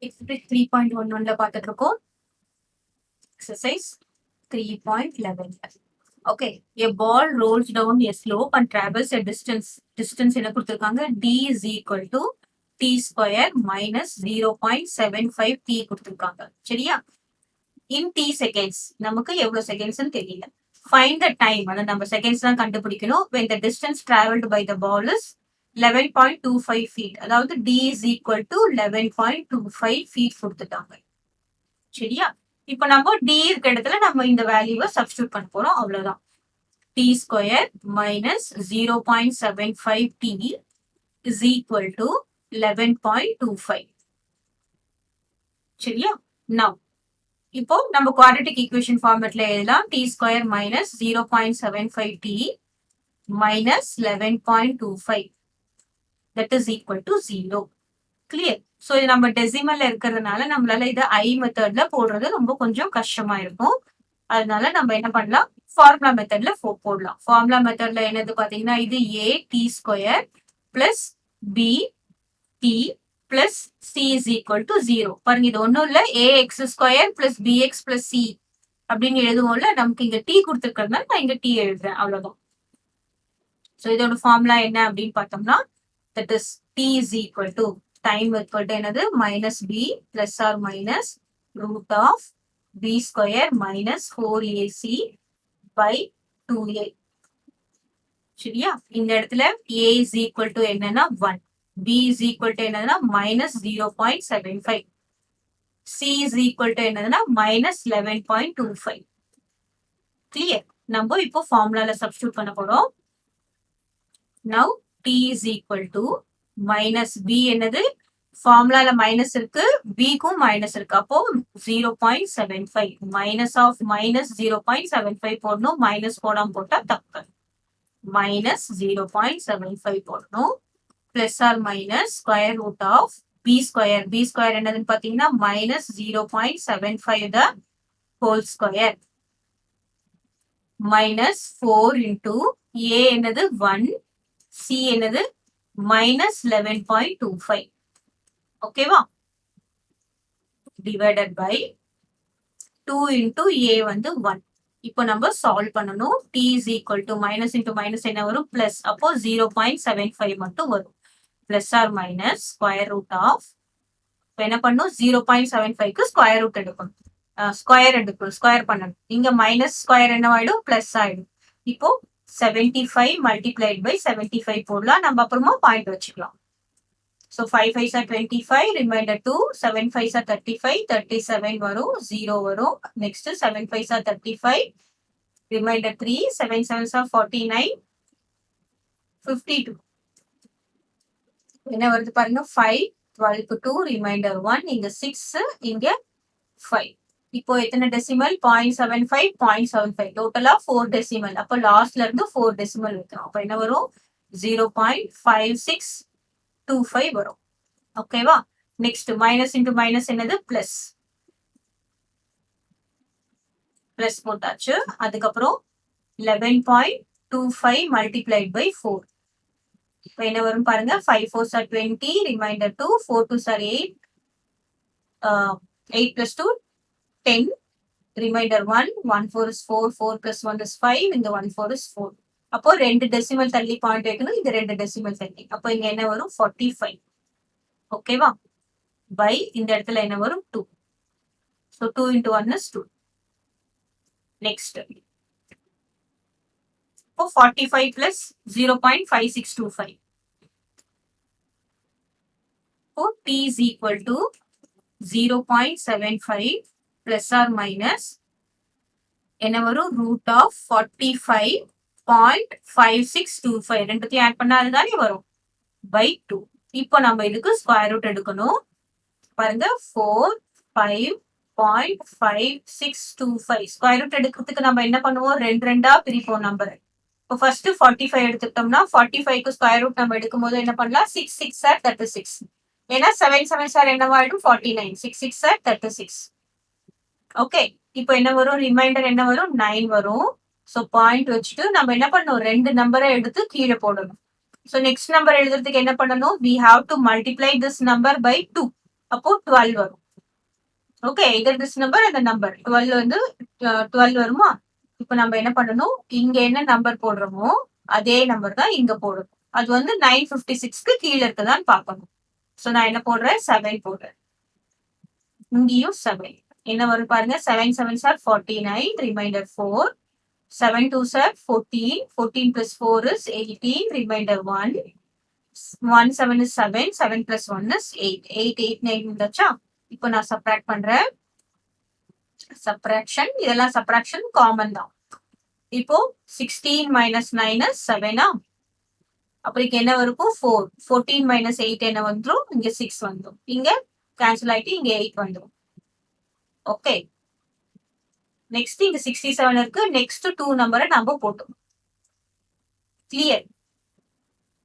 Exercise 3.11 பார்த்துட்டு இருக்கோம். Exercise 3.11. Okay, a ball rolls down a slope and travels a distance என்ன கொடுத்திருக்காங்க, d is equal to t square minus 0.75 t கொடுத்திருக்காங்க. சரியா? in t seconds நமக்கு எவ்வளவு செகண்ட்ஸ்னு தெரியல. find the time, அத நம்ம செகண்ட்ஸ் தான் கண்டுபிடிக்கணும். when the distance traveled by the ball is 11.25 feet, அதாவது d is equal to 11.25 feet கொடுத்துட்டாங்க. சரியா? இப்ப நம்ம d இருக்க இடத்துல நம்ம இந்த வேல்யூவை சப்ஸ்டிட்யூட் பண்ண போறோம், அவ்வளவுதான். t square minus 0.75 t is equal to 11.25. சரியா? now இப்போ நம்ம குவாட்ரட்டிக் ஈக்குவேஷன் ஃபார்மேட்ல எழுதலாம். t square minus 0.75 t minus 11.25 that is equal to 0. clear? so இது நம்ம டெசிமல்ல இருக்கிறதுனால நம்மளால இதை ஐ மெத்தட்ல போடுறது ரொம்ப கொஞ்சம் கஷ்டமா இருக்கும். அதனால நம்ம என்ன பண்ணலாம், ஃபார்முலா மெத்தட்ல போடலாம். ஃபார்முலா மெத்தட்ல என்னது பாத்தீங்கன்னா, இது a t square plus b t plus c is equal to 0. பாருங்க, இது ஒண்ணும் இல்ல, ax square plus bx plus c அப்படின்னு எழுதுவோம்ல. நமக்கு இங்க t கொடுத்துருக்கிறதுனால நான் இங்க t எழுதுறேன், அவ்வளவுதான். சோ இதோட ஃபார்முலா என்ன அப்படின்னு பார்த்தோம்னா, that is t is equal to time equal to என்னது, minus b plus or minus root of b square minus 4ac by 2a. சரியா? இந்த இடத்துல a is equal to என்னன்னா 1, b is equal to என்னதுன்னா minus 0.75, c is equal to என்னதுன்னா minus 11.25. Clear? நம்ம இப்போ ஃபார்முலால substitute பண்ண போறோம். now t is equal to minus b என்னது, ஃபார்முலால மைனஸ் இருக்கு, b க்கும் மைனஸ் இருக்கு, அப்போ 0.75 மைனஸ் ஆஃப் மைனஸ் 0.75 போடணும். மைனஸ் போடாம போட்டா தப்பு. மைனஸ் 0.75 போடணும். Plus or minus square root of b square. b square என்னதுன்னு பாத்தீங்கன்னா minus 0.75 the whole square minus 4 into a என்னது 1, c என்னது minus 11.25. ஓகேவா? divided by 2 into a வந்து 1. இப்போ நம்ம சால்வ் பண்ணணும். t is equal to minus into minus என்ன வரும், plus, அப்போ 0.75 மட்டும் வரும். plus or minus square root of, என்ன பண்ணும், 0.75க்கு ஸ்கொயர் ரூட் எடுக்கணும், ஸ்கொயர் பண்ணணும். இங்க மைனஸ் ஸ்கொயர் என்ன ஆயிடும், பிளஸ் ஆயிடும். இப்போ 75 multiplied by 75 போடலாம். நம்ம அப்புறமா பாயிண்ட் வச்சுக்கலாம். so 5 5s are 25, remainder 2, 7 5s are 35, 37 வரும், 0 வரும். next 7 5s are 35, remainder 3, 7 7s are 49, 52. என்ன வருது பாருங்க, 5, 12 2, remainder 1, இங்க 6, இங்க 5. இப்போ எத்தனை டெசிமல், 0.75, 0.75, டோட்டலா 4 டெசிமல். அப்போ லாஸ்ட்ல இருந்து 4 டெசிமல் வைக்கணும். அப்போ என்ன வரும், 0.5625 வரும். ஓகேவா? நெக்ஸ்ட் மைனஸ் இன்டு மைனஸ் என்னது, பிளஸ். பிளஸ் போட்டாச்சு. அதுக்கப்புறம் 11.25 மல்டிப்ளைட் பை 4. இப்போ என்ன வரும் பாருங்க, 5 4s are 20, reminder 2, 4 2s are 8, 8 plus 2 10, remainder 1, 1 4 is 4, 4 plus 1 is 5, இந்த 1 4 is 4. அப்போ 2 டெசிமல் தள்ளி பாயிண்ட் வைக்கணும், இது 2 டெசிமல் தள்ளி. அப்போ இங்க என்ன வரும், 45. ஓகேவா? பை இந்த இடத்துல என்ன வரும், 2. so 2 into 1 is 2. next இப்போ 45 plus 0.5625. இப்போ t is equal to 0.75 plus or minus என்ன வரும், root of 45.5625. ரெண்டுத்தையும் ஆட் பண்ணா அதுதானே வரும், by 2. இப்போ நம்ம இதுக்கு ஸ்கொயர் ரூட் எடுக்கணும். பாருங்க, 45.5625 ஸ்கொயர் ரூட் எடுக்கிறதுக்கு நம்ம என்ன பண்ணுவோம், ரெண்டா பிரிப்போம் நம்பர். இப்போ ஃபர்ஸ்ட் 45 எடுத்துக்கிட்டோம்னா 45க்கு ஸ்கொயர் ரூட் நம்ம எடுக்கும் போது என்ன பண்ணலாம், 6 6 are 36. ஏன்னா 7 7s are என்னவாயிடும், 49, 6 6 are 36. ஓகே, இப்போ என்ன வரும், ரிமைண்டர் என்ன வரும், 9 வரும். சோ பாயிண்ட் வச்சுட்டு நம்ம என்ன பண்ணணும், 2 நம்பரை எடுத்து கீழே போடணும். சோ நெக்ஸ்ட் நம்பர் எழுதுறதுக்கு என்ன பண்ணணும், we have to multiply this number by 2. அப்போ 12 வரும். ஓகே, இதர் திஸ் நம்பர் அந்த நம்பர் 12 வந்து 12 வருமா? இப்போ நம்ம என்ன பண்ணணும், இங்க என்ன நம்பர் போடுறோமோ அதே நம்பர் தான் இங்க போடணும். அது வந்து 956க்கு கீழே இருக்குதான்னு பார்க்கணும். ஸோ நான் என்ன போடுறேன், 7 போடுறேன். இங்கேயும் 7 என்ன வரும் பாருங்க, 7 7s are 49, reminder 4, 7 2s are 14, 14 plus 4 is 18, remainder 1, 1 7 is 7, 7 plus 1 is 8, 8 8 9 இருந்தாச்சா? இப்போ நான் சப்ராக்ட் பண்றேன். சப்ராக்ஷன், இதெல்லாம் சப்ராக்ஷன் காமன் தான். இப்போ 16 minus 9 is 7. அப்புறம் இங்க என்ன வரும், 4, 14 minus 8 என்ன வந்துடும், இங்க 6 வந்துடும். இங்க கேன்சல் ஆயிட்டு இங்க 8 வந்துடும். ஓகே, நெக்ஸ்ட் இங்க 67 இருக்கு. நெக்ஸ்ட் 2 நம்பரை நம்ம போட்டோம். கிளியர்?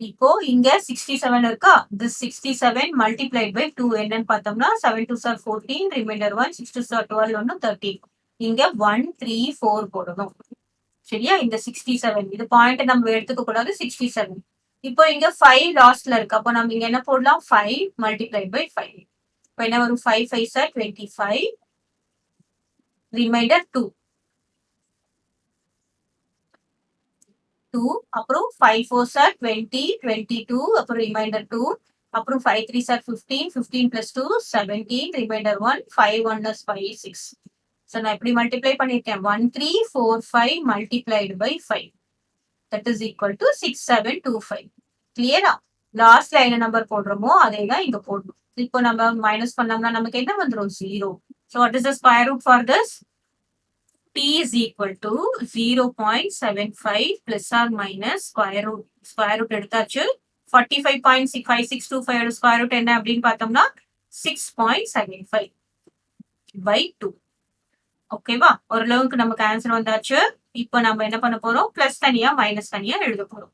இப்போ இங்க 67 இருக்கா, this 67 multiplied by 2 என்னன்னு பார்த்தோம்னா 7 2s are 14, remainder 1, 6 2s are 12, 1 13. இங்க 1 3 4 போடணும். சரியா? இந்த 67 இது பாயிண்ட் நம்ம எடுத்துக்க கூடாது. 67 இப்போ இங்க 5 லாஸ்ட்ல இருக்கு. அப்போ நம்ம இங்க என்ன போடலாம், 5 multiplied by 5. இப்போ என்ன வரும், 5 5s are 25, ரிமைண்டர் 2, அப்புறம் 5 4s are 20, 22, அப்புறம் ரிமைண்டர் 2, அப்புறம் 5 3s are 15, 15 plus 2 17, reminder 1, 5 1 is 5 6. So நான் எப்படி மல்டிப்ளை பண்ணிருக்கேன், 1 3 4 5 multiplied by 5, that is equal to 6725. கிளியரா? லாஸ்ட்ல என்ன நம்பர் போடுறோமோ அதே தான் இங்க போடணும். இப்போ நம்ம மைனஸ் பண்ணோம்னா நமக்கு என்ன வந்துடும், 0. So what is the square root for this? t is equal to 0.75 plus or minus square root எடுத்தாச்சு. 45.5625 ஸ்கொயர் ரூட் என்ன அப்படின்னு பார்த்தோம்னா 6.75 by 2. ஓகேவா? ஓரளவுக்கு நமக்கு ஆன்சர் வந்தாச்சு. இப்போ நம்ம என்ன பண்ண போறோம், பிளஸ் தனியா மைனஸ் தனியா எழுத போறோம்.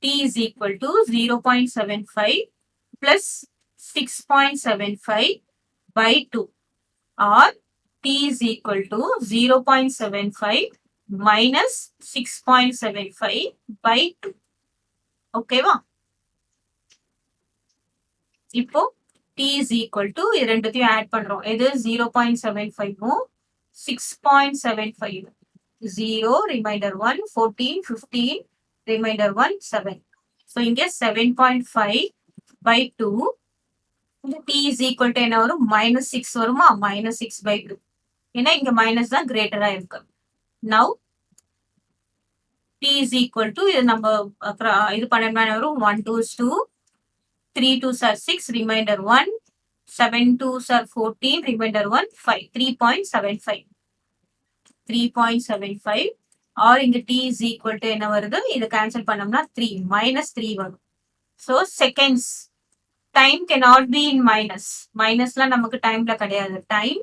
t is equal to 0.75 plus 6.75 by 2 or t is equal to 0.75 minus 6.75 by 2. ஓகேவா? இப்போ t is equal to இரண்டுத்தையும் ஆட் பண்றோம். எது 0.75 6.75, 0 ரிமைண்டர் 1, 14 15, ரிமைண்டர் 1 7. ஸோ இங்க 7.5 by 2. t is equal to என்ன வரும், -6 வருமா, -6 by 2. ஏன்னா இங்க மைனஸ் தான் கிரேட்டரா இருக்கு. Now t is equal to இது நம்ம இது பண்ண வரும், 1 2s 2, 3 2s are 6, remainder 1, 7 2s are 14, remainder 1 5, 3.75 3.75 or இங்க t is equal to என்ன வருது, இது கேன்சல் பண்ணோம்னா 3 -3 வரும். So seconds, time cannot be in minus. மைனஸ்லாம் நமக்கு டைம்ல கிடையாது. Time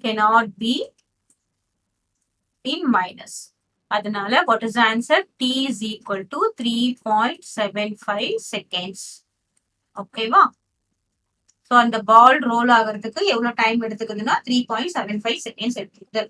cannot be in minus. அதனால what is the answer? t is equal to 3.75 seconds. ஓகேவா? ஸோ அந்த பால் ரோல் ஆகிறதுக்கு எவ்வளவு டைம் எடுத்துக்குதுன்னா 3.75 செகண்ட்ஸ் எடுத்துக்குது.